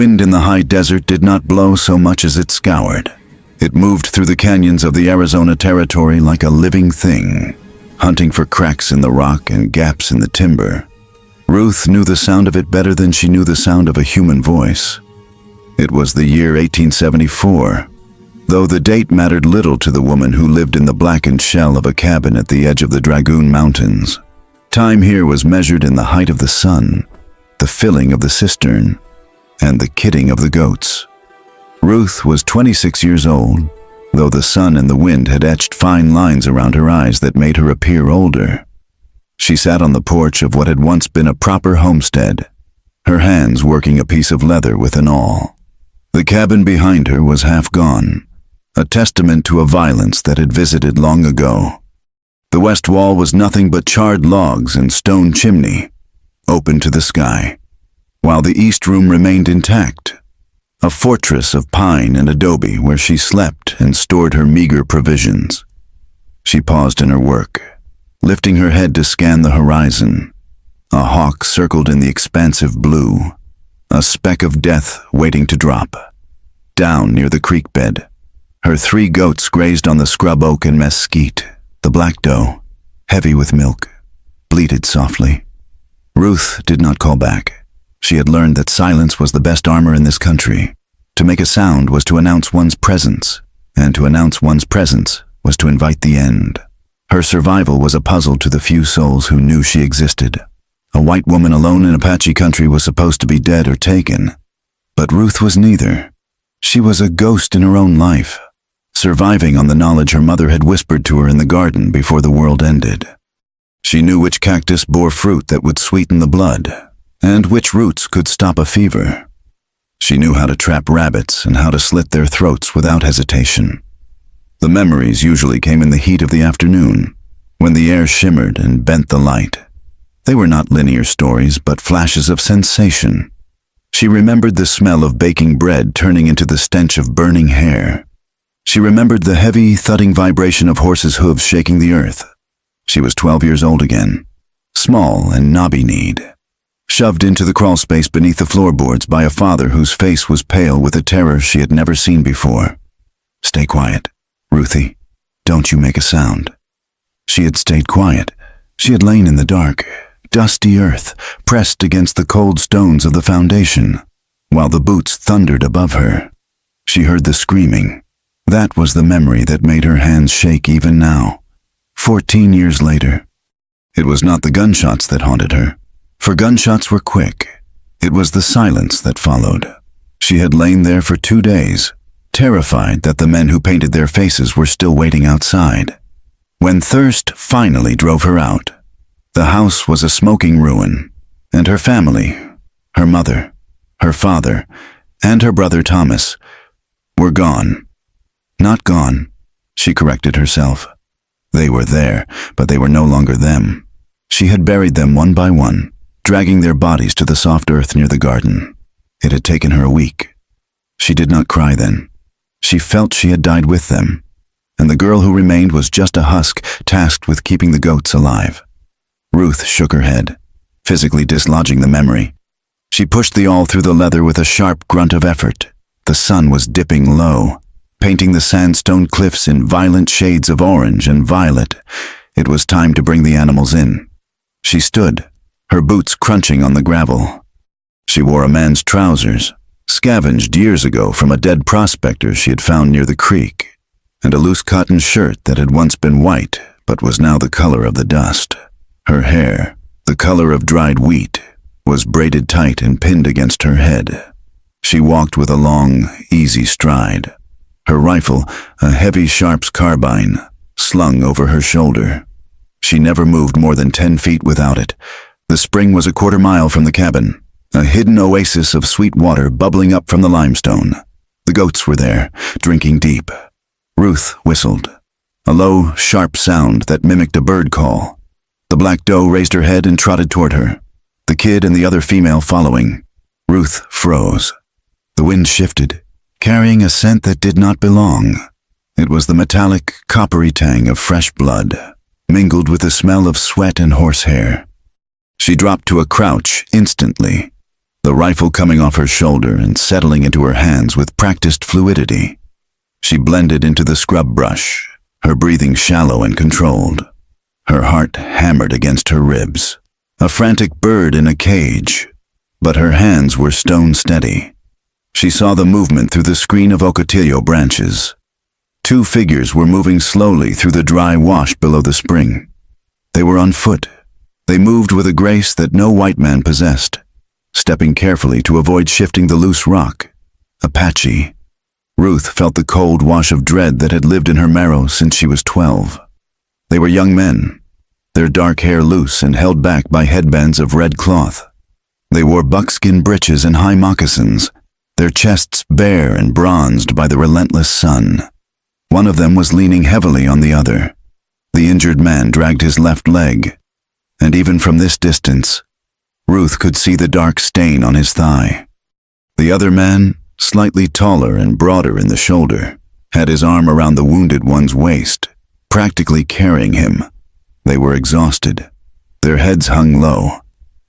wind in the high desert did not blow so much as it scoured. It moved through the canyons of the Arizona territory like a living thing, hunting for cracks in the rock and gaps in the timber. Ruth knew the sound of it better than she knew the sound of a human voice. It was the year 1874, though the date mattered little to the woman who lived in the blackened shell of a cabin at the edge of the Dragoon Mountains. Time here was measured in the height of the sun, the filling of the cistern, and the kidding of the goats. Ruth was 26 years old, though the sun and the wind had etched fine lines around her eyes that made her appear older. She sat on the porch of what had once been a proper homestead, her hands working a piece of leather with an awl. The cabin behind her was half gone, a testament to a violence that had visited long ago. The west wall was nothing but charred logs and stone chimney, open to the sky, while the east room remained intact, a fortress of pine and adobe where she slept and stored her meager provisions. She paused in her work, lifting her head to scan the horizon. A hawk circled in the expansive blue, a speck of death waiting to drop. Down near the creek bed, her 3 goats grazed on the scrub oak and mesquite. The black doe, heavy with milk, bleated softly. Ruth did not call back. She had learned that silence was the best armor in this country. To make a sound was to announce one's presence, and to announce one's presence was to invite the end. Her survival was a puzzle to the few souls who knew she existed. A white woman alone in Apache country was supposed to be dead or taken, but Ruth was neither. She was a ghost in her own life, surviving on the knowledge her mother had whispered to her in the garden before the world ended. She knew which cactus bore fruit that would sweeten the blood, and which roots could stop a fever. She knew how to trap rabbits and how to slit their throats without hesitation. The memories usually came in the heat of the afternoon, when the air shimmered and bent the light. They were not linear stories, but flashes of sensation. She remembered the smell of baking bread turning into the stench of burning hair. She remembered the heavy, thudding vibration of horses' hooves shaking the earth. She was 12 years old again, small and knobby-kneed, shoved into the crawl space beneath the floorboards by a father whose face was pale with a terror she had never seen before. "Stay quiet, Ruthie. Don't you make a sound." She had stayed quiet. She had lain in the dark, dusty earth, pressed against the cold stones of the foundation, while the boots thundered above her. She heard the screaming. That was the memory that made her hands shake even now, 14 years later. It was not the gunshots that haunted her, for gunshots were quick. It was the silence that followed. She had lain there for 2 days, terrified that the men who painted their faces were still waiting outside. When thirst finally drove her out, the house was a smoking ruin, and her family, her mother, her father, and her brother Thomas, were gone. Not gone, she corrected herself. They were there, but they were no longer them. She had buried them one by one, dragging their bodies to the soft earth near the garden. It had taken her a week. She did not cry then. She felt she had died with them, and the girl who remained was just a husk tasked with keeping the goats alive. Ruth shook her head, physically dislodging the memory. She pushed the awl through the leather with a sharp grunt of effort. The sun was dipping low, painting the sandstone cliffs in violent shades of orange and violet. It was time to bring the animals in. She stood, her boots crunching on the gravel. She wore a man's trousers, scavenged years ago from a dead prospector she had found near the creek, and a loose cotton shirt that had once been white but was now the color of the dust. Her hair, the color of dried wheat, was braided tight and pinned against her head. She walked with a long, easy stride, her rifle, a heavy Sharps carbine, slung over her shoulder. She never moved more than 10 feet without it. The spring was a quarter mile from the cabin, a hidden oasis of sweet water bubbling up from the limestone. The goats were there, drinking deep. Ruth whistled, a low, sharp sound that mimicked a bird call. The black doe raised her head and trotted toward her, the kid and the other female following. Ruth froze. The wind shifted, carrying a scent that did not belong. It was the metallic, coppery tang of fresh blood, mingled with the smell of sweat and horsehair. She dropped to a crouch instantly, the rifle coming off her shoulder and settling into her hands with practiced fluidity. She blended into the scrub brush, her breathing shallow and controlled. Her heart hammered against her ribs, a frantic bird in a cage, but her hands were stone steady. She saw the movement through the screen of ocotillo branches. 2 figures were moving slowly through the dry wash below the spring. They were on foot. They moved with a grace that no white man possessed, stepping carefully to avoid shifting the loose rock. Apache. Ruth felt the cold wash of dread that had lived in her marrow since she was 12. They were young men, their dark hair loose and held back by headbands of red cloth. They wore buckskin breeches and high moccasins, their chests bare and bronzed by the relentless sun. One of them was leaning heavily on the other. The injured man dragged his left leg, and even from this distance, Ruth could see the dark stain on his thigh. The other man, slightly taller and broader in the shoulder, had his arm around the wounded one's waist, practically carrying him. They were exhausted. Their heads hung low,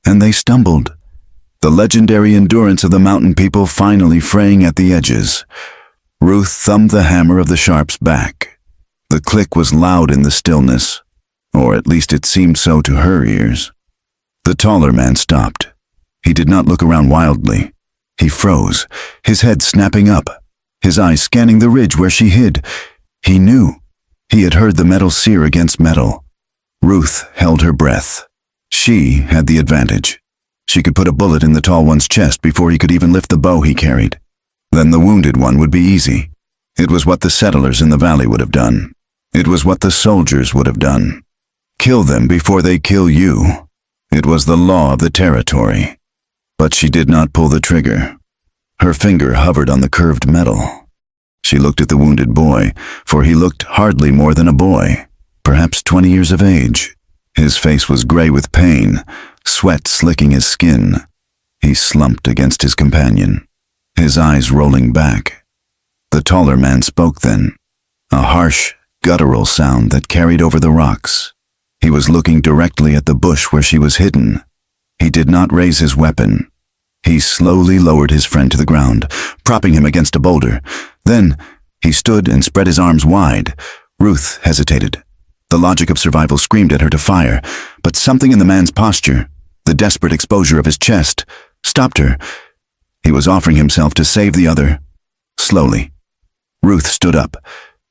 and they stumbled. The legendary endurance of the mountain people finally fraying at the edges. Ruth thumbed the hammer of the sharps back. The click was loud in the stillness, or at least it seemed so to her ears. The taller man stopped. He did not look around wildly. He froze, his head snapping up, his eyes scanning the ridge where she hid. He knew. He had heard the metal sear against metal. Ruth held her breath. She had the advantage. She could put a bullet in the tall one's chest before he could even lift the bow he carried. Then the wounded one would be easy. It was what the settlers in the valley would have done. It was what the soldiers would have done. Kill them before they kill you. It was the law of the territory. But she did not pull the trigger. Her finger hovered on the curved metal. She looked at the wounded boy, for he looked hardly more than a boy, perhaps 20 years of age. His face was gray with pain, sweat slicking his skin. He slumped against his companion, his eyes rolling back. The taller man spoke then, a harsh, guttural sound that carried over the rocks. He was looking directly at the bush where she was hidden. He did not raise his weapon. He slowly lowered his friend to the ground, propping him against a boulder. Then he stood and spread his arms wide. Ruth hesitated. The logic of survival screamed at her to fire, but something in the man's posture, the desperate exposure of his chest, stopped her. He was offering himself to save the other. Slowly, Ruth stood up.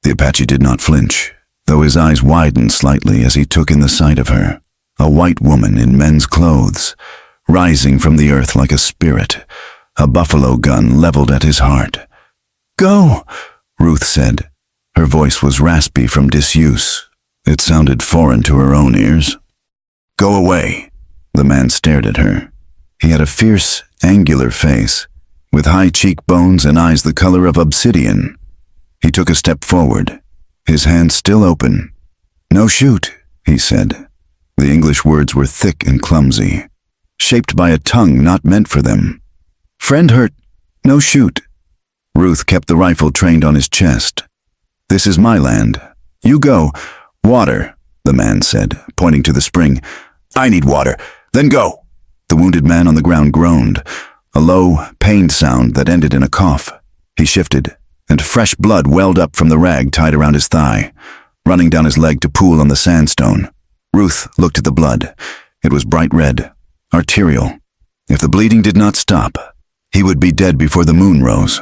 The Apache did not flinch, though his eyes widened slightly as he took in the sight of her, a white woman in men's clothes, rising from the earth like a spirit, a buffalo gun leveled at his heart. "Go," Ruth said. Her voice was raspy from disuse. It sounded foreign to her own ears. "Go away." The man stared at her. He had a fierce, angular face, with high cheekbones and eyes the color of obsidian. He took a step forward, his hand still open. "No shoot," he said. The English words were thick and clumsy, shaped by a tongue not meant for them. "Friend hurt, no shoot." Ruth kept the rifle trained on his chest. "This is my land. You go." "Water," the man said, pointing to the spring. "I need water. Then go." The wounded man on the ground groaned, a low, pained sound that ended in a cough. He shifted, and fresh blood welled up from the rag tied around his thigh, running down his leg to pool on the sandstone. Ruth looked at the blood. It was bright red, arterial. If the bleeding did not stop, he would be dead before the moon rose.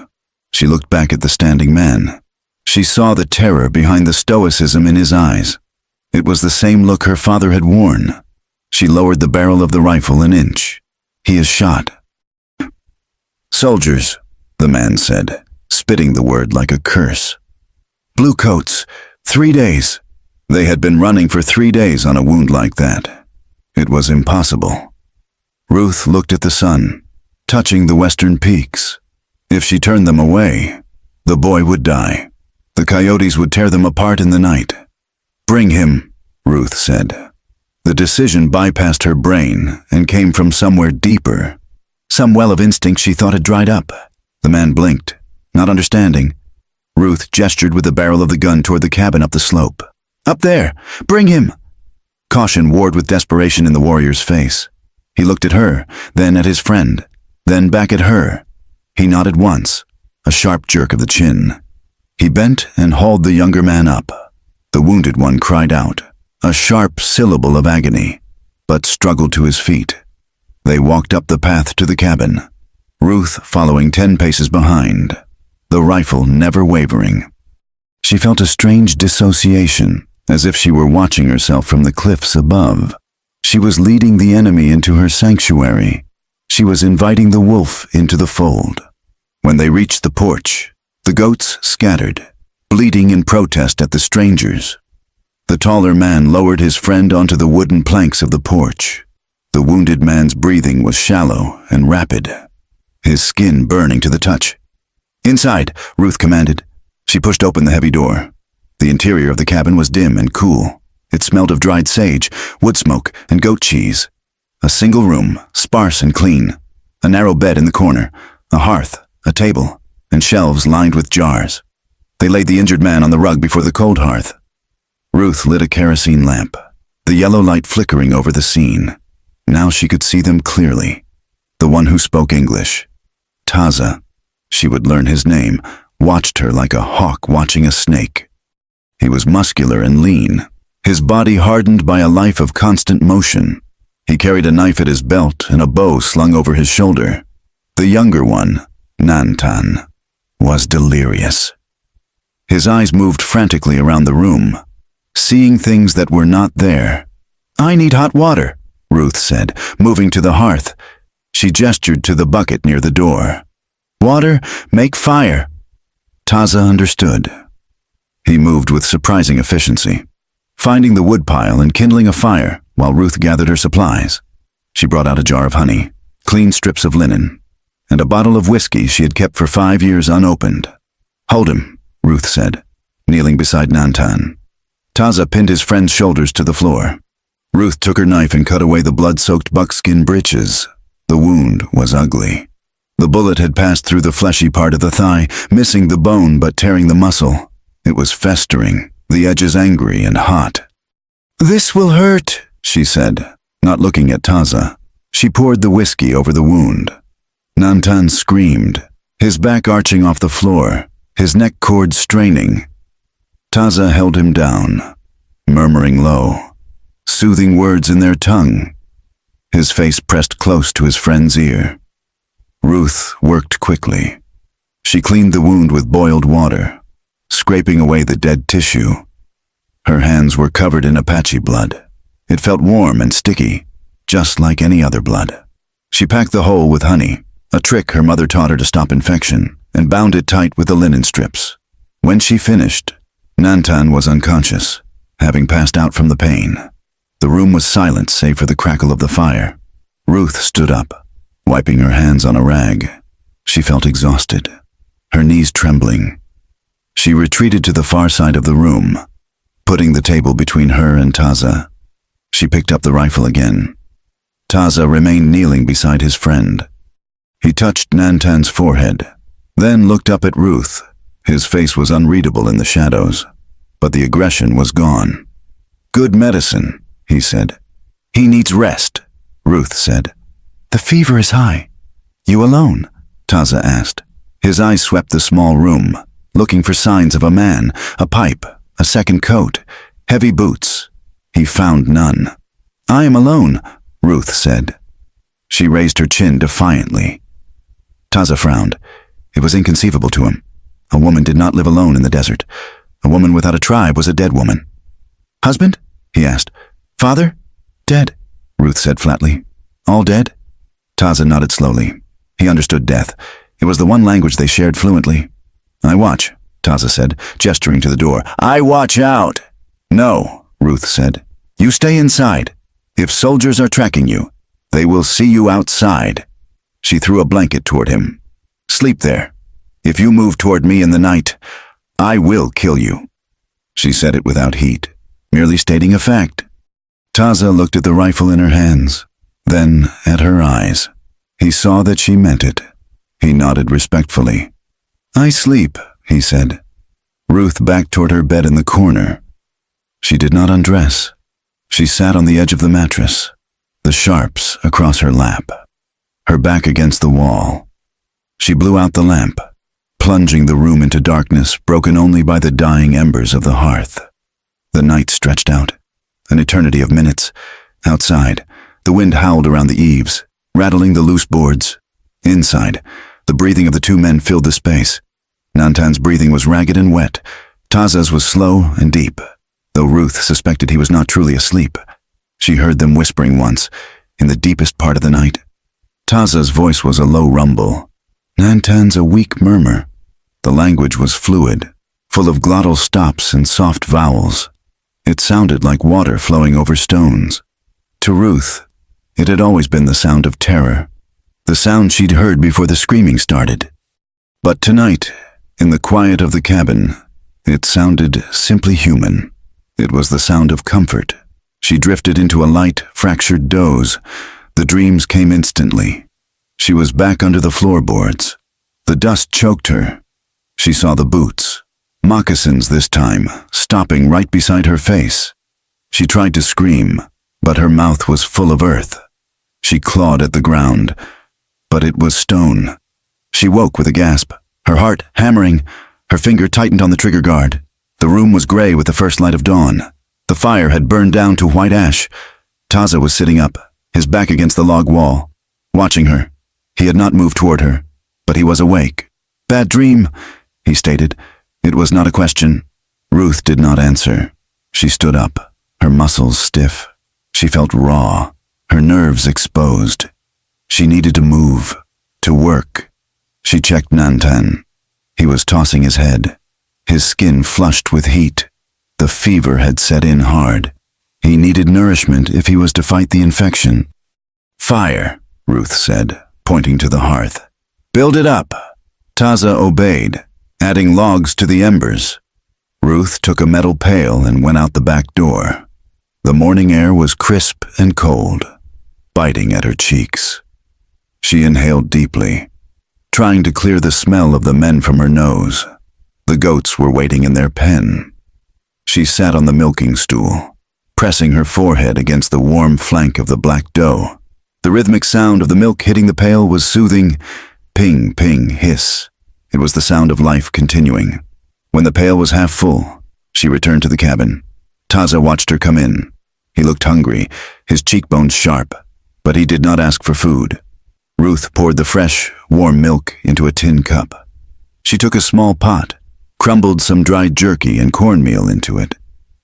She looked back at the standing man. She saw the terror behind the stoicism in his eyes. It was the same look her father had worn. She lowered the barrel of the rifle an inch. "He is shot." "Soldiers," the man said, spitting the word like a curse. "Bluecoats, 3 days." They had been running for 3 days on a wound like that. It was impossible. Ruth looked at the sun, touching the western peaks. If she turned them away, the boy would die. The coyotes would tear them apart in the night. "Bring him," Ruth said. The decision bypassed her brain and came from somewhere deeper. Some well of instinct she thought had dried up. The man blinked, not understanding. Ruth gestured with the barrel of the gun toward the cabin up the slope. "Up there! Bring him!" Caution warred with desperation in the warrior's face. He looked at her, then at his friend. then back at her. He nodded once, a sharp jerk of the chin. He bent and hauled the younger man up. The wounded one cried out, a sharp syllable of agony, but struggled to his feet. They walked up the path to the cabin, Ruth following 10 paces behind, the rifle never wavering. She felt a strange dissociation, as if she were watching herself from the cliffs above. She was leading the enemy into her sanctuary. She was inviting the wolf into the fold. When they reached the porch, the goats scattered, bleating in protest at the strangers. The taller man lowered his friend onto the wooden planks of the porch. The wounded man's breathing was shallow and rapid, his skin burning to the touch. "Inside," Ruth commanded. She pushed open the heavy door. The interior of the cabin was dim and cool. It smelled of dried sage, wood smoke, and goat cheese. A single room, sparse and clean. A narrow bed in the corner, a hearth, a table, and shelves lined with jars. They laid the injured man on the rug before the cold hearth. Ruth lit a kerosene lamp, the yellow light flickering over the scene. Now she could see them clearly. The one who spoke English, Taza, she would learn his name, watched her like a hawk watching a snake. He was muscular and lean, his body hardened by a life of constant motion. He carried a knife at his belt and a bow slung over his shoulder. The younger one, Nantan, was delirious. His eyes moved frantically around the room, seeing things that were not there. "I need hot water," Ruth said, moving to the hearth. She gestured to the bucket near the door. "Water, make fire." Taza understood. He moved with surprising efficiency, finding the woodpile and kindling a fire while Ruth gathered her supplies. She brought out a jar of honey, clean strips of linen, and a bottle of whiskey she had kept for 5 years unopened. "Hold him," Ruth said, kneeling beside Nantan. Taza pinned his friend's shoulders to the floor. Ruth took her knife and cut away the blood-soaked buckskin breeches. The wound was ugly. The bullet had passed through the fleshy part of the thigh, missing the bone but tearing the muscle. It was festering, the edges angry and hot. "This will hurt," she said, not looking at Taza. She poured the whiskey over the wound. Nantan screamed, his back arching off the floor, his neck cord straining. Taza held him down, murmuring low, soothing words in their tongue. His face pressed close to his friend's ear. Ruth worked quickly. She cleaned the wound with boiled water, scraping away the dead tissue. Her hands were covered in Apache blood. It felt warm and sticky, just like any other blood. She packed the hole with honey, a trick her mother taught her to stop infection, and bound it tight with the linen strips. When she finished, Nantan was unconscious, having passed out from the pain. The room was silent save for the crackle of the fire. Ruth stood up, wiping her hands on a rag. She felt exhausted, her knees trembling. She retreated to the far side of the room, putting the table between her and Taza. She picked up the rifle again. Taza remained kneeling beside his friend. He touched Nantan's forehead, then looked up at Ruth. His face was unreadable in the shadows, but the aggression was gone. "Good medicine," he said. "He needs rest," Ruth said. "The fever is high." "You alone?" Taza asked. His eyes swept the small room, looking for signs of a man, a pipe, a second coat, heavy boots. He found none. "I am alone," Ruth said. She raised her chin defiantly. Taza frowned. It was inconceivable to him. A woman did not live alone in the desert. A woman without a tribe was a dead woman. "Husband?" he asked. "Father?" "Dead," Ruth said flatly. "All dead?" Taza nodded slowly. He understood death. It was the one language they shared fluently. "I watch," Taza said, gesturing to the door. "I watch out." "No," Ruth said. "You stay inside. If soldiers are tracking you, they will see you outside." She threw a blanket toward him. "Sleep there. If you move toward me in the night, I will kill you." She said it without heat, merely stating a fact. Taza looked at the rifle in her hands, then at her eyes. He saw that she meant it. He nodded respectfully. "I sleep," he said. Ruth backed toward her bed in the corner. She did not undress. She sat on the edge of the mattress, the sharps across her lap. her back against the wall. She blew out the lamp, plunging the room into darkness broken only by the dying embers of the hearth. The night stretched out, an eternity of minutes. Outside, the wind howled around the eaves, rattling the loose boards. Inside, the breathing of the two men filled the space. Nantan's breathing was ragged and wet. Taza's was slow and deep, though Ruth suspected he was not truly asleep. She heard them whispering once, in the deepest part of the night. Taza's voice was a low rumble. Nantan's a weak murmur. The language was fluid, full of glottal stops and soft vowels. It sounded like water flowing over stones. To Ruth, it had always been the sound of terror, the sound she'd heard before the screaming started. But tonight, in the quiet of the cabin, it sounded simply human. It was the sound of comfort. She drifted into a light, fractured doze. The dreams came instantly. She was back under the floorboards. The dust choked her. She saw the boots, moccasins this time, stopping right beside her face. She tried to scream, but her mouth was full of earth. She clawed at the ground, but it was stone. She woke with a gasp, her heart hammering. Her finger tightened on the trigger guard. The room was gray with the first light of dawn. The fire had burned down to white ash. Taza was sitting up, his back against the log wall, watching her. He had not moved toward her, but he was awake. "Bad dream," he stated. It was not a question. Ruth did not answer. She stood up, her muscles stiff. She felt raw, her nerves exposed. She needed to move, to work. She checked Nantan. He was tossing his head, his skin flushed with heat. The fever had set in hard. He needed nourishment if he was to fight the infection. "Fire," Ruth said, pointing to the hearth. "Build it up." Taza obeyed, adding logs to the embers. Ruth took a metal pail and went out the back door. The morning air was crisp and cold, biting at her cheeks. She inhaled deeply, trying to clear the smell of the men from her nose. The goats were waiting in their pen. She sat on the milking stool, pressing her forehead against the warm flank of the black dough. The rhythmic sound of the milk hitting the pail was soothing. Ping, ping, hiss. It was the sound of life continuing. When the pail was half full, she returned to the cabin. Taza watched her come in. He looked hungry, his cheekbones sharp, but he did not ask for food. Ruth poured the fresh, warm milk into a tin cup. She took a small pot, crumbled some dried jerky and cornmeal into it,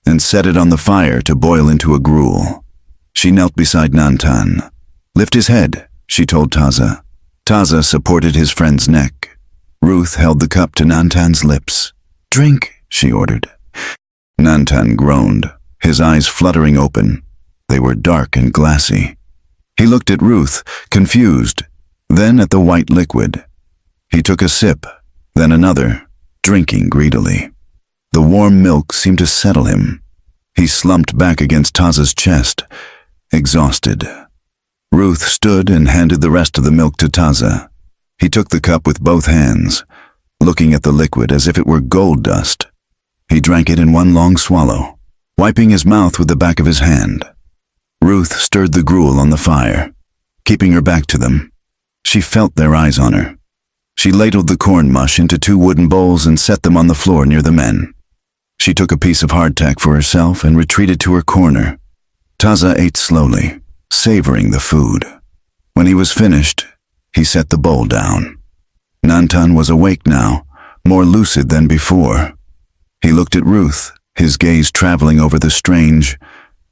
and set it on the fire to boil into a gruel. She knelt beside Nantan. "Lift his head," she told Taza. Taza supported his friend's neck. Ruth held the cup to Nantan's lips. "Drink," she ordered. Nantan groaned, his eyes fluttering open. They were dark and glassy. He looked at Ruth, confused, then at the white liquid. He took a sip, then another, drinking greedily. The warm milk seemed to settle him. He slumped back against Taza's chest, exhausted. Ruth stood and handed the rest of the milk to Taza. He took the cup with both hands, looking at the liquid as if it were gold dust. He drank it in one long swallow, wiping his mouth with the back of his hand. Ruth stirred the gruel on the fire, keeping her back to them. She felt their eyes on her. She ladled the corn mush into 2 wooden bowls and set them on the floor near the men. She took a piece of hardtack for herself and retreated to her corner. Taza ate slowly, savoring the food. When he was finished, he set the bowl down. Nantan was awake now, more lucid than before. He looked at Ruth, his gaze traveling over the strange,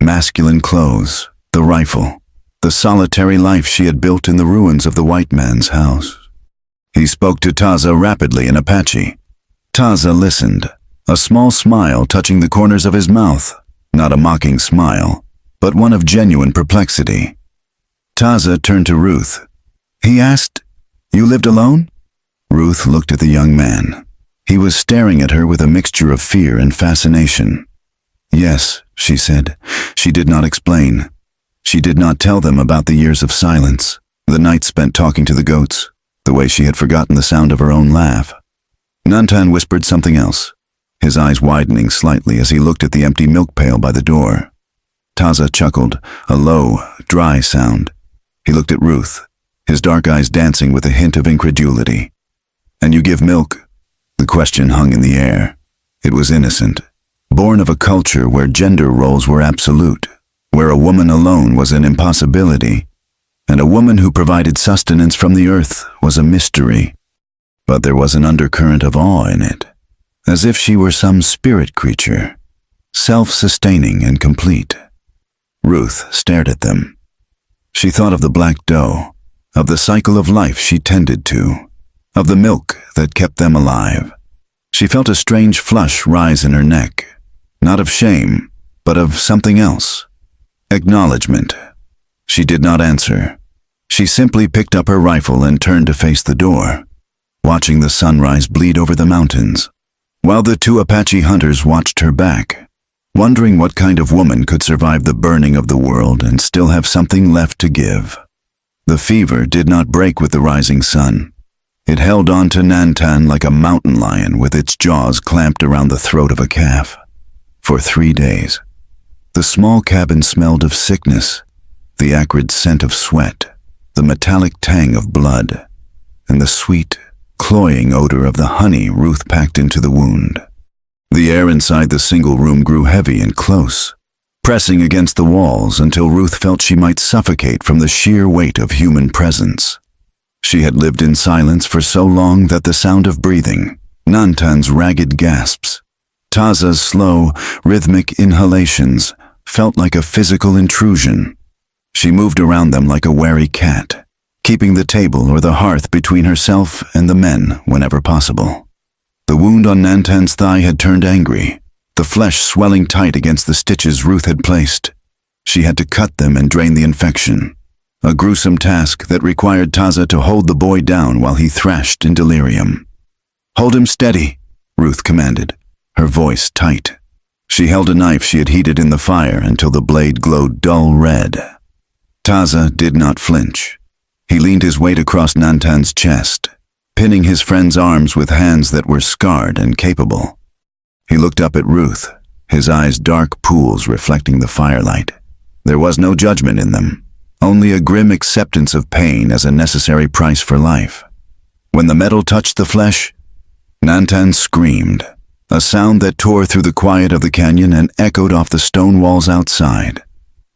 masculine clothes, the rifle, the solitary life she had built in the ruins of the white man's house. He spoke to Taza rapidly in Apache. Taza listened, a small smile touching the corners of his mouth, not a mocking smile, but one of genuine perplexity. Taza turned to Ruth. He asked, "You lived alone?" Ruth looked at the young man. He was staring at her with a mixture of fear and fascination. "Yes," she said. She did not explain. She did not tell them about the years of silence, the nights spent talking to the goats, the way she had forgotten the sound of her own laugh. Nantan whispered something else, his eyes widening slightly as he looked at the empty milk pail by the door. Taza chuckled, a low, dry sound. He looked at Ruth, his dark eyes dancing with a hint of incredulity. "And you give milk?" The question hung in the air. It was innocent, born of a culture where gender roles were absolute, where a woman alone was an impossibility, and a woman who provided sustenance from the earth was a mystery. But there was an undercurrent of awe in it, as if she were some spirit creature, self-sustaining and complete. Ruth stared at them. She thought of the black dough, of the cycle of life she tended to, of the milk that kept them alive. She felt a strange flush rise in her neck, not of shame, but of something else. Acknowledgement. She did not answer. She simply picked up her rifle and turned to face the door, watching the sunrise bleed over the mountains, while the two Apache hunters watched her back, wondering what kind of woman could survive the burning of the world and still have something left to give. The fever did not break with the rising sun. It held on to Nantan like a mountain lion with its jaws clamped around the throat of a calf. For 3 days. The small cabin smelled of sickness, the acrid scent of sweat, the metallic tang of blood, and the sweet, cloying odor of the honey Ruth packed into the wound. The air inside the single room grew heavy and close, pressing against the walls until Ruth felt she might suffocate from the sheer weight of human presence. She had lived in silence for so long that the sound of breathing, Nantan's ragged gasps, Taza's slow, rhythmic inhalations felt like a physical intrusion. She moved around them like a wary cat, keeping the table or the hearth between herself and the men whenever possible. The wound on Nantan's thigh had turned angry, the flesh swelling tight against the stitches Ruth had placed. She had to cut them and drain the infection, a gruesome task that required Taza to hold the boy down while he thrashed in delirium. "Hold him steady," Ruth commanded, her voice tight. She held a knife she had heated in the fire until the blade glowed dull red. Taza did not flinch. He leaned his weight across Nantan's chest, pinning his friend's arms with hands that were scarred and capable. He looked up at Ruth, his eyes dark pools reflecting the firelight. There was no judgment in them, only a grim acceptance of pain as a necessary price for life. When the metal touched the flesh, Nantan screamed, a sound that tore through the quiet of the canyon and echoed off the stone walls outside.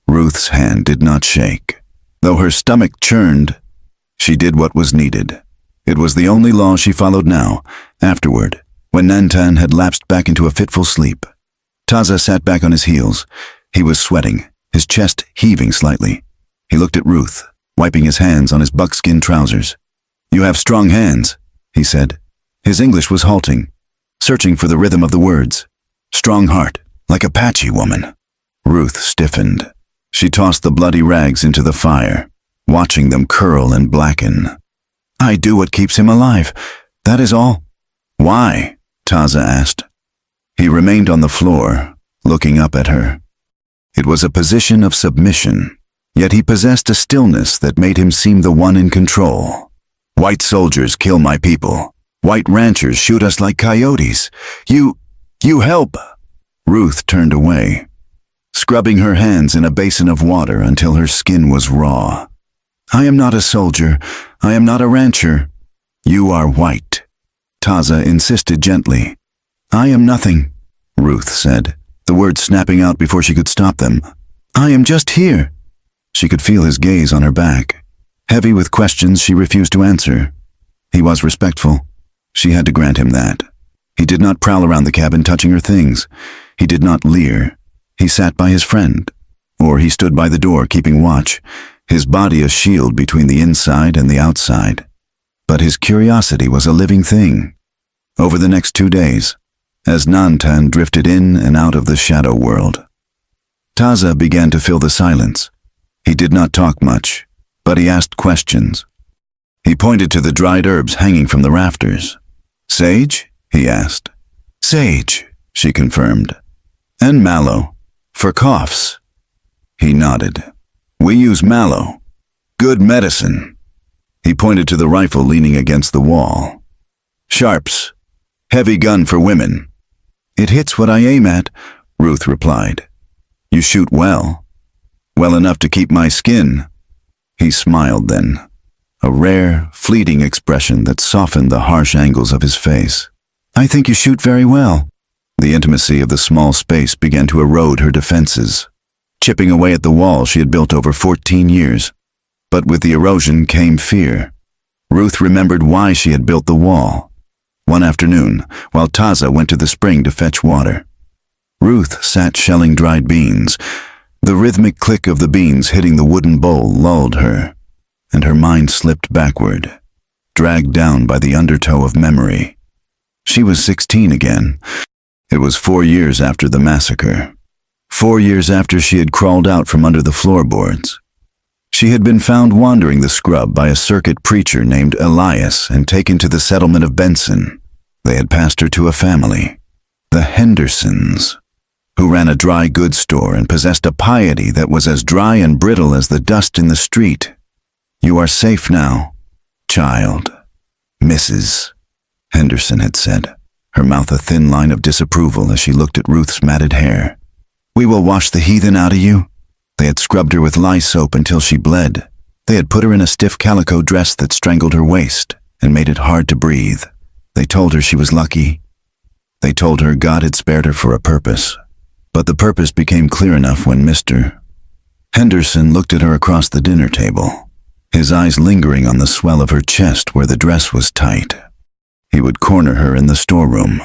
Ruth's hand did not shake. Though her stomach churned, she did what was needed. It was the only law she followed now. Afterward, when Nantan had lapsed back into a fitful sleep, Taza sat back on his heels. He was sweating, his chest heaving slightly. He looked at Ruth, wiping his hands on his buckskin trousers. "You have strong hands," he said. His English was halting, searching for the rhythm of the words. "Strong heart, like Apache woman." Ruth stiffened. She tossed the bloody rags into the fire, watching them curl and blacken. "I do what keeps him alive, that is all." "Why?" Taza asked. He remained on the floor, looking up at her. It was a position of submission, yet he possessed a stillness that made him seem the one in control. "White soldiers kill my people. White ranchers shoot us like coyotes. You help." Ruth turned away, scrubbing her hands in a basin of water until her skin was raw. "I am not a soldier. I am not a rancher." "You are white," Taza insisted gently. "I am nothing," Ruth said, the words snapping out before she could stop them. "I am just here." She could feel his gaze on her back, heavy with questions she refused to answer. He was respectful. She had to grant him that. He did not prowl around the cabin touching her things. He did not leer. He sat by his friend, or he stood by the door keeping watch, his body a shield between the inside and the outside. But his curiosity was a living thing. Over the next 2 days, as Nantan drifted in and out of the shadow world, Taza began to fill the silence. He did not talk much, but he asked questions. He pointed to the dried herbs hanging from the rafters. "Sage?" he asked. "Sage," she confirmed. "And mallow, for coughs." He nodded. "We use mallow. Good medicine." He pointed to the rifle leaning against the wall. "Sharps. Heavy gun for women." "It hits what I aim at," Ruth replied. "You shoot well. Well enough to keep my skin." He smiled then. a rare, fleeting expression that softened the harsh angles of his face. "I think you shoot very well." The intimacy of the small space began to erode her defenses, chipping away at the wall she had built over 14 years. But with the erosion came fear. Ruth remembered why she had built the wall. One afternoon, while Taza went to the spring to fetch water, Ruth sat shelling dried beans. The rhythmic click of the beans hitting the wooden bowl lulled her, and her mind slipped backward, dragged down by the undertow of memory. She was 16 again. It was 4 years after the massacre. 4 years after she had crawled out from under the floorboards. She had been found wandering the scrub by a circuit preacher named Elias and taken to the settlement of Benson. They had passed her to a family, the Hendersons, who ran a dry goods store and possessed a piety that was as dry and brittle as the dust in the street. "You are safe now, child, Mrs. Henderson had said, her mouth a thin line of disapproval as she looked at Ruth's matted hair. "We will wash the heathen out of you." They had scrubbed her with lye soap until she bled. They had put her in a stiff calico dress that strangled her waist and made it hard to breathe. They told her she was lucky. They told her God had spared her for a purpose. But the purpose became clear enough when Mr. Henderson looked at her across the dinner table, his eyes lingering on the swell of her chest where the dress was tight. He would corner her in the storeroom,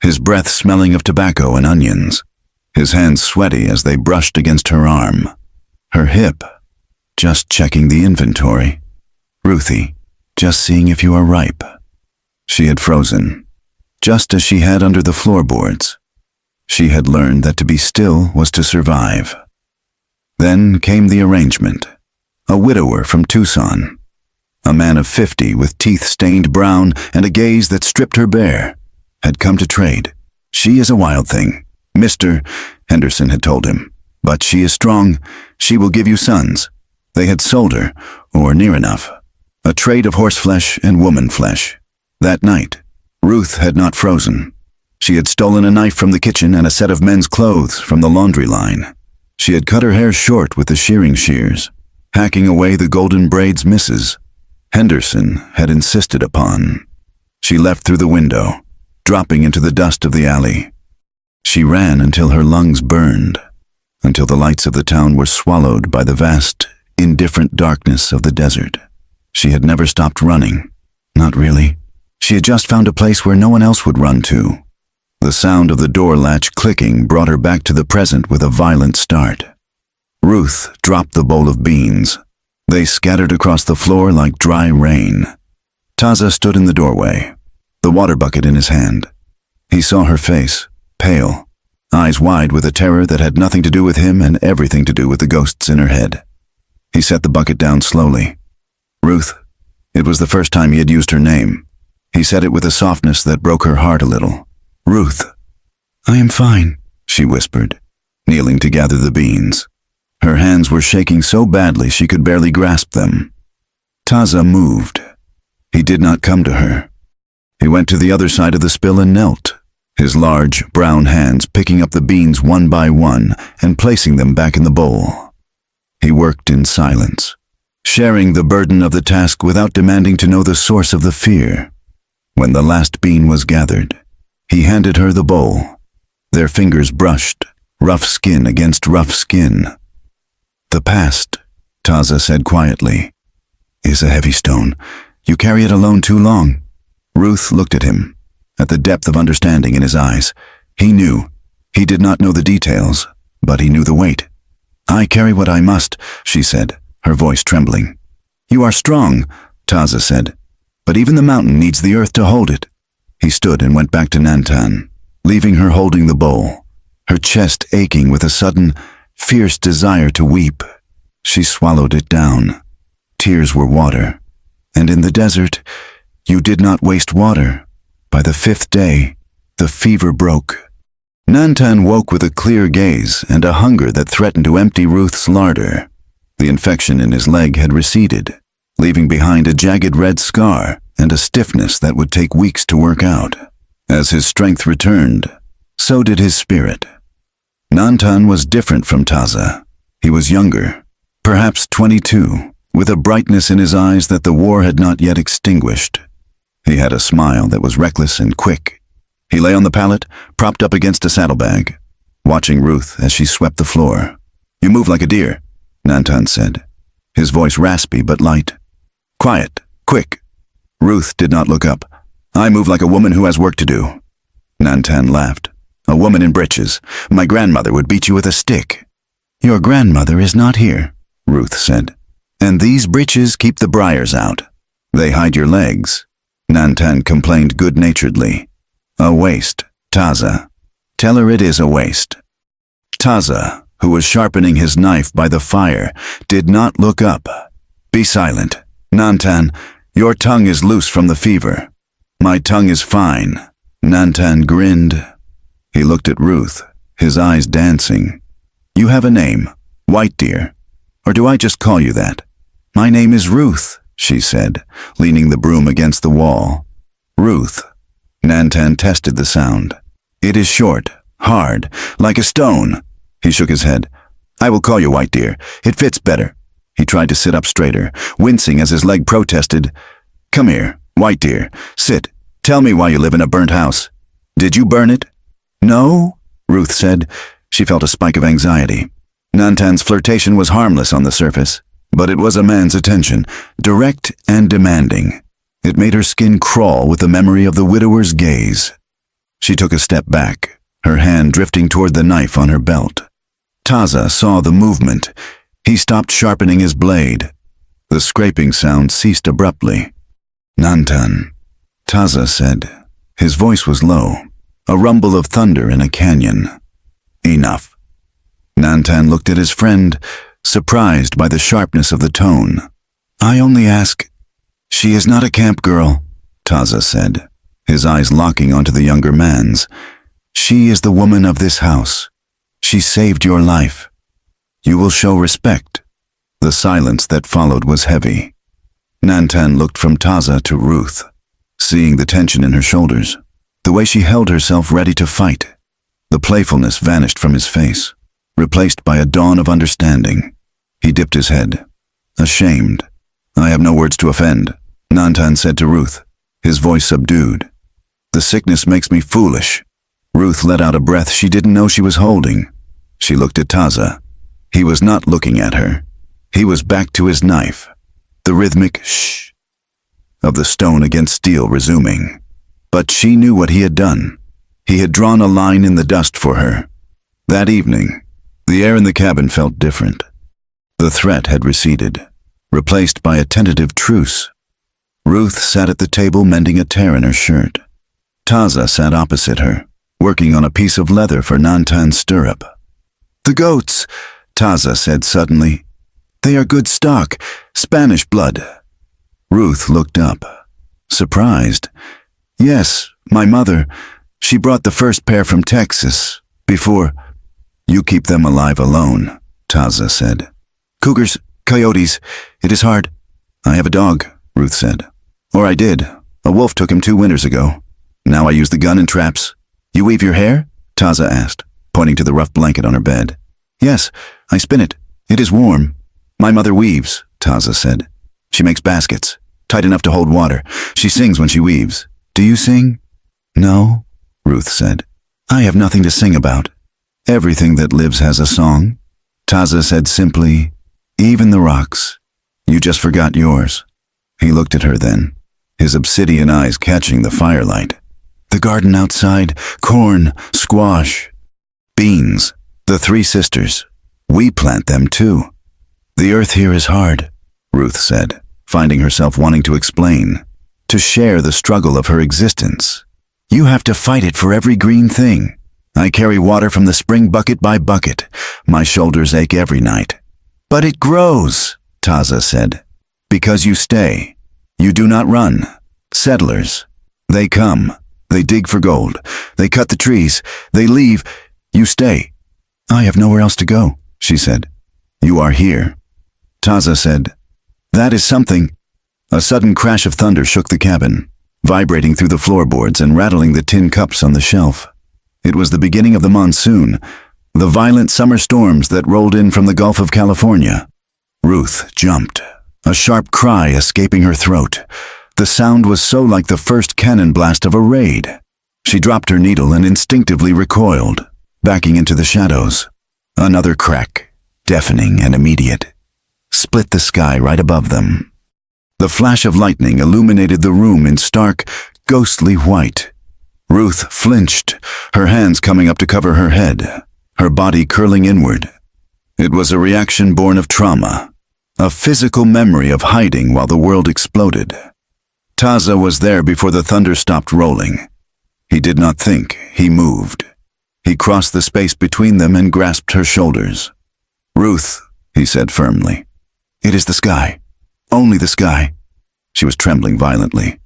his breath smelling of tobacco and onions, his hands sweaty as they brushed against her arm, her hip, just checking the inventory. "Ruthie, just seeing if you are ripe." She had frozen, just as she had under the floorboards. She had learned that to be still was to survive. Then came the arrangement. A widower from Tucson, a man of 50 with teeth stained brown and a gaze that stripped her bare, had come to trade. "She is a wild thing," Mr. Henderson had told him, "but she is strong. She will give you sons." They had sold her, or near enough, a trade of horseflesh and woman flesh. That night, Ruth had not frozen. She had stolen a knife from the kitchen and a set of men's clothes from the laundry line. She had cut her hair short with the shearing shears, hacking away the golden braids Mrs. Henderson had insisted upon. She left through the window, dropping into the dust of the alley. She ran until her lungs burned, until the lights of the town were swallowed by the vast, indifferent darkness of the desert. She had never stopped running. Not really. She had just found a place where no one else would run to. The sound of the door latch clicking brought her back to the present with a violent start. Ruth dropped the bowl of beans. They scattered across the floor like dry rain. Taza stood in the doorway, the water bucket in his hand. He saw her face, pale, eyes wide with a terror that had nothing to do with him and everything to do with the ghosts in her head. He set the bucket down slowly. "Ruth." It was the first time he had used her name. He said it with a softness that broke her heart a little. "Ruth." "I am fine," she whispered, kneeling to gather the beans. Her hands were shaking so badly she could barely grasp them. Taza moved. He did not come to her. He went to the other side of the spill and knelt, his large, brown hands picking up the beans one by one and placing them back in the bowl. He worked in silence, sharing the burden of the task without demanding to know the source of the fear. When the last bean was gathered, he handed her the bowl. Their fingers brushed, rough skin against rough skin. "The past," Taza said quietly, "is a heavy stone. You carry it alone too long." Ruth looked at him, at the depth of understanding in his eyes. He knew. He did not know the details, but he knew the weight. "I carry what I must," she said, her voice trembling. "You are strong," Taza said, "but even the mountain needs the earth to hold it." He stood and went back to Nantan, leaving her holding the bowl, her chest aching with a sudden, fierce desire to weep. She swallowed it down. Tears were water. And in the desert, you did not waste water. By the 5th day, the fever broke. Nantan woke with a clear gaze and a hunger that threatened to empty Ruth's larder. The infection in his leg had receded, leaving behind a jagged red scar and a stiffness that would take weeks to work out. As his strength returned, so did his spirit. Nantan was different from Taza. He was younger, perhaps 22, with a brightness in his eyes that the war had not yet extinguished. He had a smile that was reckless and quick. He lay on the pallet, propped up against a saddlebag, watching Ruth as she swept the floor. "You move like a deer," Nantan said, his voice raspy but light. "Quiet, quick." Ruth did not look up. "I move like a woman who has work to do." Nantan laughed. "A woman in breeches. My grandmother would beat you with a stick." "Your grandmother is not here," Ruth said. "And these breeches keep the briars out. They hide your legs," Nantan complained good-naturedly. "A waste, Taza. Tell her it is a waste." Taza, who was sharpening his knife by the fire, did not look up. "Be silent. Nantan, your tongue is loose from the fever." "My tongue is fine." Nantan grinned. He looked at Ruth, his eyes dancing. "You have a name, White Deer, or do I just call you that?" "My name is Ruth," she said, leaning the broom against the wall. "Ruth." Nantan tested the sound. "It is short, hard, like a stone." He shook his head. "I will call you White Deer. It fits better." He tried to sit up straighter, wincing as his leg protested. "Come here, White Deer. Sit. Tell me why you live in a burnt house. Did you burn it?" "No," Ruth said. She felt a spike of anxiety. Nantan's flirtation was harmless on the surface, but it was a man's attention, direct and demanding. It made her skin crawl with the memory of the widower's gaze. She took a step back, her hand drifting toward the knife on her belt. Taza saw the movement. He stopped sharpening his blade. The scraping sound ceased abruptly. "Nantan," Taza said. His voice was low, a rumble of thunder in a canyon. "Enough." Nantan looked at his friend, surprised by the sharpness of the tone. "I only ask—" "She is not a camp girl," Taza said, his eyes locking onto the younger man's. "She is the woman of this house. She saved your life. You will show respect." The silence that followed was heavy. Nantan looked from Taza to Ruth, seeing the tension in her shoulders, the way she held herself ready to fight. The playfulness vanished from his face, replaced by a dawn of understanding. He dipped his head. "Ashamed. I have no words to offend," Nantan said to Ruth, his voice subdued. "The sickness makes me foolish." Ruth let out a breath she didn't know she was holding. She looked at Taza. He was not looking at her. He was back to his knife, the rhythmic shh of the stone against steel resuming. But she knew what he had done. He had drawn a line in the dust for her. That evening, the air in the cabin felt different. The threat had receded, replaced by a tentative truce. Ruth sat at the table mending a tear in her shirt. Taza sat opposite her, working on a piece of leather for Nantan's stirrup. "The goats," Taza said suddenly. "They are good stock, Spanish blood." Ruth looked up, surprised. "Yes, my mother. She brought the first pair from Texas, before—" "You keep them alive alone," Taza said. "Cougars, coyotes, it is hard." "I have a dog," Ruth said. "Or I did. A wolf took him 2 winters ago. Now I use the gun and traps." "You weave your hair?" Taza asked, pointing to the rough blanket on her bed. "Yes, I spin it. It is warm." "My mother weaves," Taza said. "She makes baskets, tight enough to hold water. She sings when she weaves." "Do you sing?" "No," Ruth said. "I have nothing to sing about." "Everything that lives has a song," Taza said simply. "Even the rocks. You just forgot yours." He looked at her then, his obsidian eyes catching the firelight. "The garden outside, corn, squash, beans, the 3 sisters. We plant them too." "The earth here is hard," Ruth said, finding herself wanting to explain, to share the struggle of her existence. "You have to fight it for every green thing. I carry water from the spring bucket by bucket. My shoulders ache every night." "But it grows," Taza said. "Because you stay. You do not run. Settlers. They come. They dig for gold. They cut the trees. They leave. You stay." "I have nowhere else to go," she said. "You are here." Taza said, "That is something." A sudden crash of thunder shook the cabin, vibrating through the floorboards and rattling the tin cups on the shelf. It was the beginning of the monsoon, the violent summer storms that rolled in from the Gulf of California. Ruth jumped, a sharp cry escaping her throat. The sound was so like the first cannon blast of a raid. She dropped her needle and instinctively recoiled, backing into the shadows. Another crack, deafening and immediate, split the sky right above them. The flash of lightning illuminated the room in stark, ghostly white. Ruth flinched, her hands coming up to cover her head, her body curling inward. It was a reaction born of trauma, a physical memory of hiding while the world exploded. Taza was there before the thunder stopped rolling. He did not think, he moved. He crossed the space between them and grasped her shoulders. "Ruth," he said firmly. "It is the sky. Only the sky." She was trembling violently.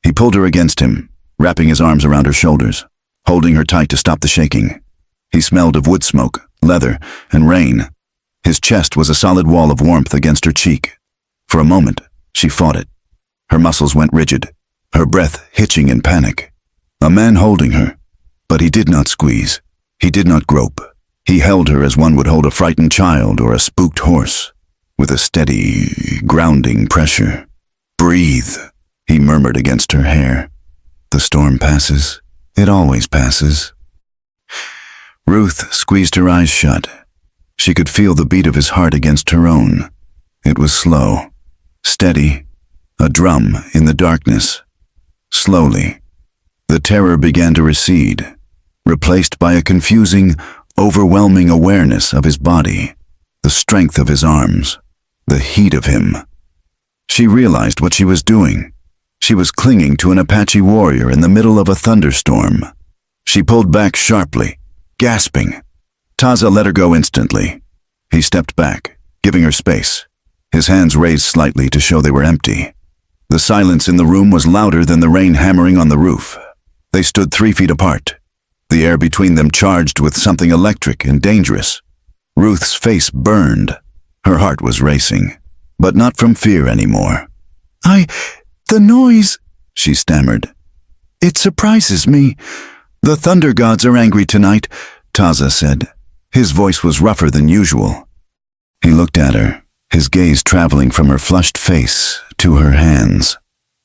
He pulled her against him, wrapping his arms around her shoulders, holding her tight to stop the shaking. He smelled of wood smoke, leather, and rain. His chest was a solid wall of warmth against her cheek. For a moment, she fought it. Her muscles went rigid, her breath hitching in panic. A man holding her, but he did not squeeze. He did not grope. He held her as one would hold a frightened child or a spooked horse, with a steady, grounding pressure. "Breathe," he murmured against her hair. "The storm passes. It always passes." Ruth squeezed her eyes shut. She could feel the beat of his heart against her own. It was slow, steady, a drum in the darkness. Slowly, the terror began to recede, replaced by a confusing, overwhelming awareness of his body, the strength of his arms, the heat of him. She realized what she was doing. She was clinging to an Apache warrior in the middle of a thunderstorm. She pulled back sharply, gasping. Taza let her go instantly. He stepped back, giving her space, his hands raised slightly to show they were empty. The silence in the room was louder than the rain hammering on the roof. They stood 3 feet apart, the air between them charged with something electric and dangerous. Ruth's face burned. Her heart was racing, but not from fear anymore. The noise," she stammered. "It surprises me." "The thunder gods are angry tonight," Taza said. His voice was rougher than usual. He looked at her, his gaze traveling from her flushed face to her hands,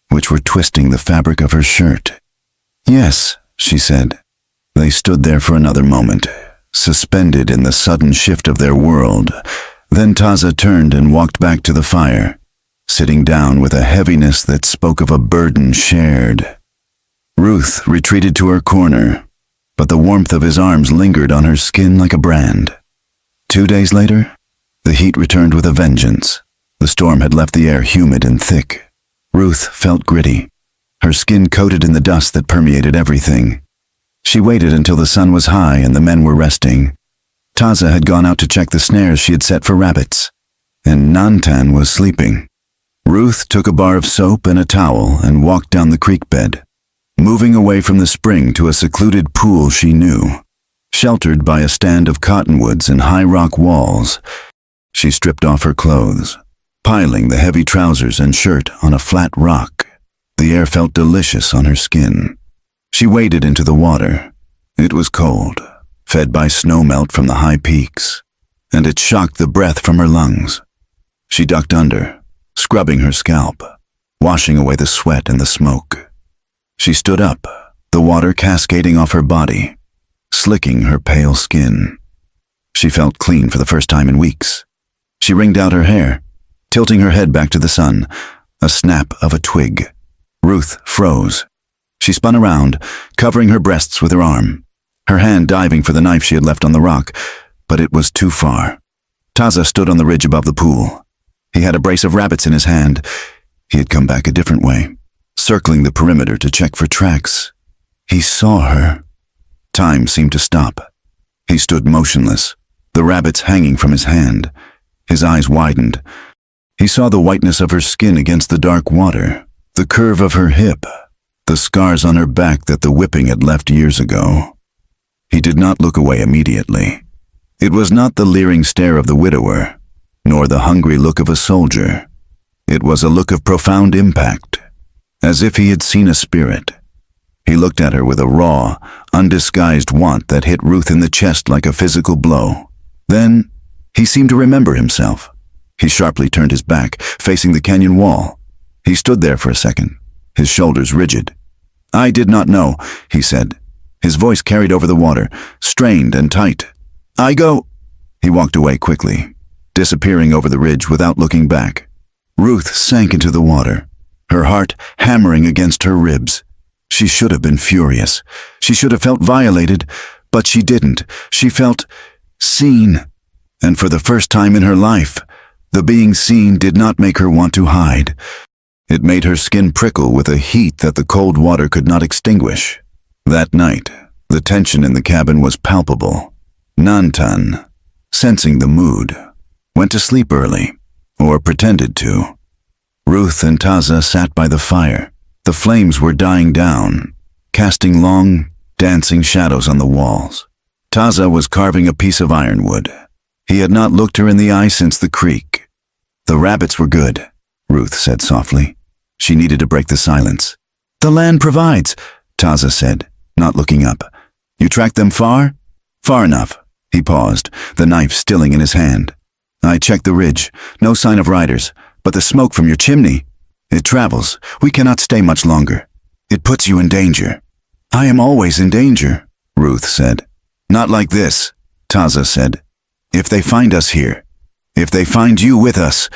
which were twisting the fabric of her shirt. "Yes," she said. They stood there for another moment, suspended in the sudden shift of their world. Then Taza turned and walked back to the fire, sitting down with a heaviness that spoke of a burden shared. Ruth retreated to her corner, but the warmth of his arms lingered on her skin like a brand. 2 days later, the heat returned with a vengeance. The storm had left the air humid and thick. Ruth felt gritty, her skin coated in the dust that permeated everything. She waited until the sun was high and the men were resting. Taza had gone out to check the snares she had set for rabbits, and Nantan was sleeping. Ruth took a bar of soap and a towel and walked down the creek bed, moving away from the spring to a secluded pool she knew. Sheltered by a stand of cottonwoods and high rock walls, she stripped off her clothes, piling the heavy trousers and shirt on a flat rock. The air felt delicious on her skin. She waded into the water. It was cold, fed by snowmelt from the high peaks, and it shocked the breath from her lungs. She ducked under, scrubbing her scalp, washing away the sweat and the smoke. She stood up, the water cascading off her body, slicking her pale skin. She felt clean for the first time in weeks. She wringed out her hair, tilting her head back to the sun, a snap of a twig. Ruth froze. She spun around, covering her breasts with her arm, her hand diving for the knife she had left on the rock, but it was too far. Taza stood on the ridge above the pool. He had a brace of rabbits in his hand. He had come back a different way, circling the perimeter to check for tracks. He saw her. Time seemed to stop. He stood motionless, the rabbits hanging from his hand. His eyes widened. He saw the whiteness of her skin against the dark water, the curve of her hip, the scars on her back that the whipping had left years ago. He did not look away immediately. It was not the leering stare of the widower, nor the hungry look of a soldier. It was a look of profound impact, as if he had seen a spirit. He looked at her with a raw, undisguised want that hit Ruth in the chest like a physical blow. Then, he seemed to remember himself. He sharply turned his back, facing the canyon wall. He stood there for a second, his shoulders rigid. "I did not know," he said. His voice carried over the water, strained and tight. "I go." He walked away quickly, disappearing over the ridge without looking back. Ruth sank into the water, her heart hammering against her ribs. She should have been furious. She should have felt violated, but she didn't. She felt seen. And for the first time in her life, the being seen did not make her want to hide. It made her skin prickle with a heat that the cold water could not extinguish. That night, the tension in the cabin was palpable. Nantan, sensing the mood, went to sleep early, or pretended to. Ruth and Taza sat by the fire. The flames were dying down, casting long, dancing shadows on the walls. Taza was carving a piece of ironwood. He had not looked her in the eye since the creek. "The rabbits were good," Ruth said softly. She needed to break the silence. "The land provides," Taza said, not looking up. "You tracked them far?" "Far enough." He paused, the knife stilling in his hand. "I checked the ridge. No sign of riders, but the smoke from your chimney. It travels. We cannot stay much longer. It puts you in danger." "I am always in danger," Ruth said. "Not like this," Taza said. "If they find us here, if they find you with us—"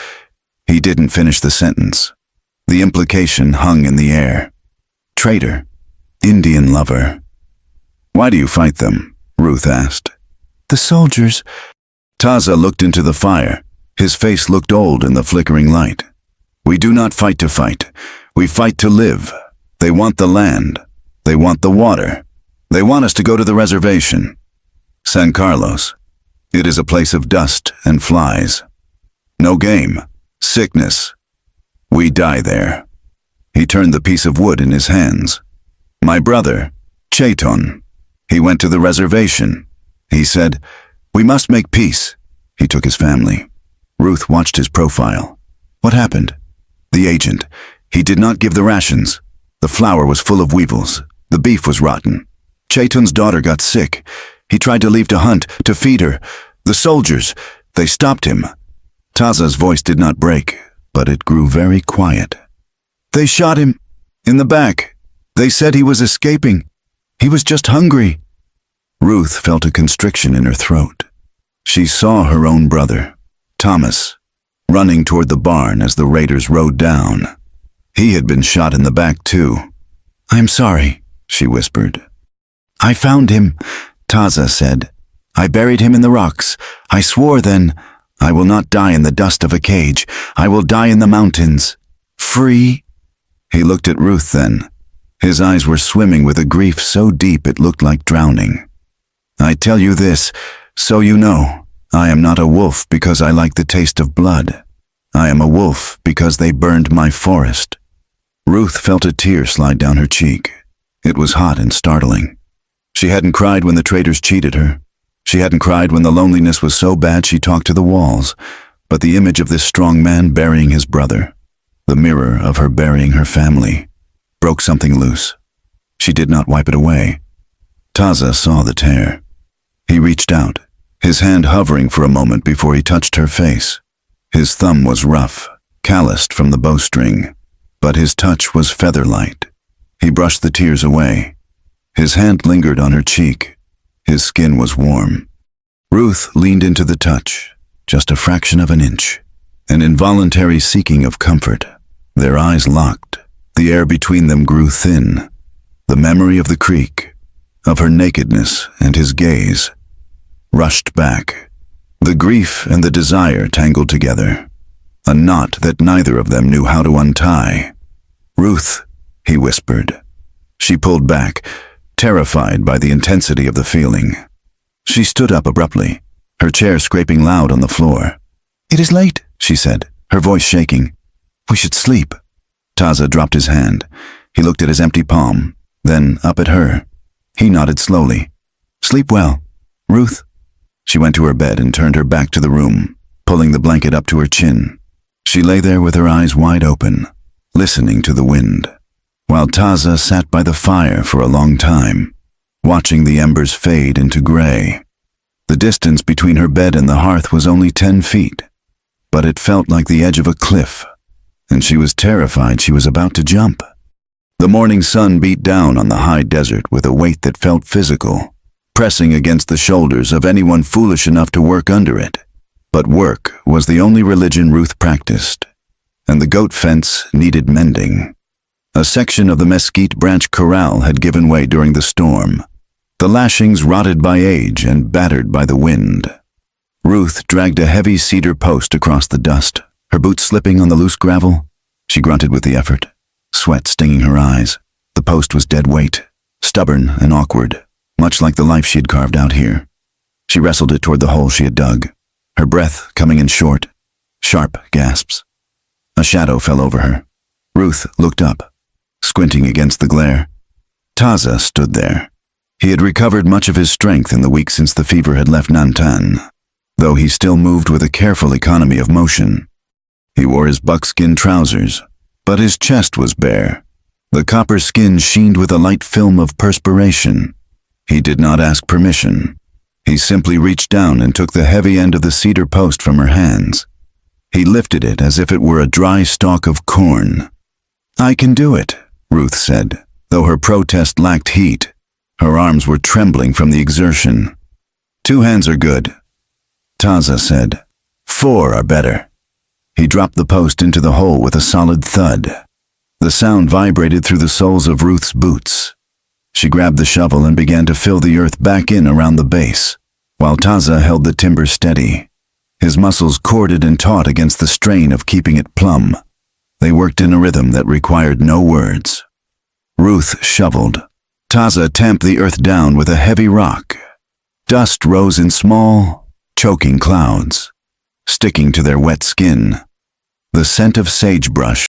He didn't finish the sentence. The implication hung in the air. Traitor. Indian lover. "Why do you fight them?" Ruth asked. "The soldiers—" Taza looked into the fire. His face looked old in the flickering light. "We do not fight to fight. We fight to live. They want the land. They want the water. They want us to go to the reservation. San Carlos. It is a place of dust and flies. No game. Sickness. We die there." He turned the piece of wood in his hands. "My brother, Chaiton. He went to the reservation. He said, 'We must make peace.' He took his family." Ruth watched his profile. "What happened?" "The agent. He did not give the rations. The flour was full of weevils. The beef was rotten. Chaiton's daughter got sick. He tried to leave to hunt, to feed her. The soldiers, they stopped him." Taza's voice did not break, but it grew very quiet. "They shot him. In the back. They said he was escaping. He was just hungry." Ruth felt a constriction in her throat. She saw her own brother, Thomas, running toward the barn as the raiders rode down. He had been shot in the back too. "I'm sorry," she whispered. "I found him," Taza said. "I buried him in the rocks. I swore then, I will not die in the dust of a cage. I will die in the mountains. Free." He looked at Ruth then. His eyes were swimming with a grief so deep it looked like drowning. "I tell you this, so you know, I am not a wolf because I like the taste of blood. I am a wolf because they burned my forest." Ruth felt a tear slide down her cheek. It was hot and startling. She hadn't cried when the traitors cheated her. She hadn't cried when the loneliness was so bad she talked to the walls. But the image of this strong man burying his brother, the mirror of her burying her family, broke something loose. She did not wipe it away. Taza saw the tear. He reached out, his hand hovering for a moment before he touched her face. His thumb was rough, calloused from the bowstring, but his touch was feather-light. He brushed the tears away. His hand lingered on her cheek. His skin was warm. Ruth leaned into the touch, just a fraction of an inch, an involuntary seeking of comfort. Their eyes locked. The air between them grew thin. The memory of the creek, of her nakedness and his gaze, rushed back. The grief and the desire tangled together, a knot that neither of them knew how to untie. "Ruth," he whispered. She pulled back, terrified by the intensity of the feeling. She stood up abruptly, her chair scraping loud on the floor. "It is late," she said, her voice shaking. "We should sleep." Taza dropped his hand. He looked at his empty palm, then up at her. He nodded slowly. "Sleep well, Ruth." She went to her bed and turned her back to the room, pulling the blanket up to her chin. She lay there with her eyes wide open, listening to the wind, while Taza sat by the fire for a long time, watching the embers fade into gray. The distance between her bed and the hearth was only 10 feet. but it felt like the edge of a cliff, and she was terrified she was about to jump. The morning sun beat down on the high desert with a weight that felt physical, pressing against the shoulders of anyone foolish enough to work under it. But work was the only religion Ruth practiced, and the goat fence needed mending. A section of the mesquite branch corral had given way during the storm, the lashings rotted by age and battered by the wind. Ruth dragged a heavy cedar post across the dust, her boots slipping on the loose gravel. She grunted with the effort, sweat stinging her eyes. The post was dead weight, stubborn and awkward, much like the life she had carved out here. She wrestled it toward the hole she had dug, her breath coming in short, sharp gasps. A shadow fell over her. Ruth looked up, squinting against the glare. Taza stood there. He had recovered much of his strength in the week since the fever had left Nantan, though he still moved with a careful economy of motion. He wore his buckskin trousers, but his chest was bare. The copper skin sheened with a light film of perspiration. He did not ask permission. He simply reached down and took the heavy end of the cedar post from her hands. He lifted it as if it were a dry stalk of corn. "I can do it," Ruth said, though her protest lacked heat. Her arms were trembling from the exertion. "2 hands are good," Taza said. "4 are better." He dropped the post into the hole with a solid thud. The sound vibrated through the soles of Ruth's boots. She grabbed the shovel and began to fill the earth back in around the base, while Taza held the timber steady. His muscles corded and taut against the strain of keeping it plumb. They worked in a rhythm that required no words. Ruth shoveled. Taza tamped the earth down with a heavy rock. Dust rose in small, choking clouds, sticking to their wet skin. The scent of sagebrush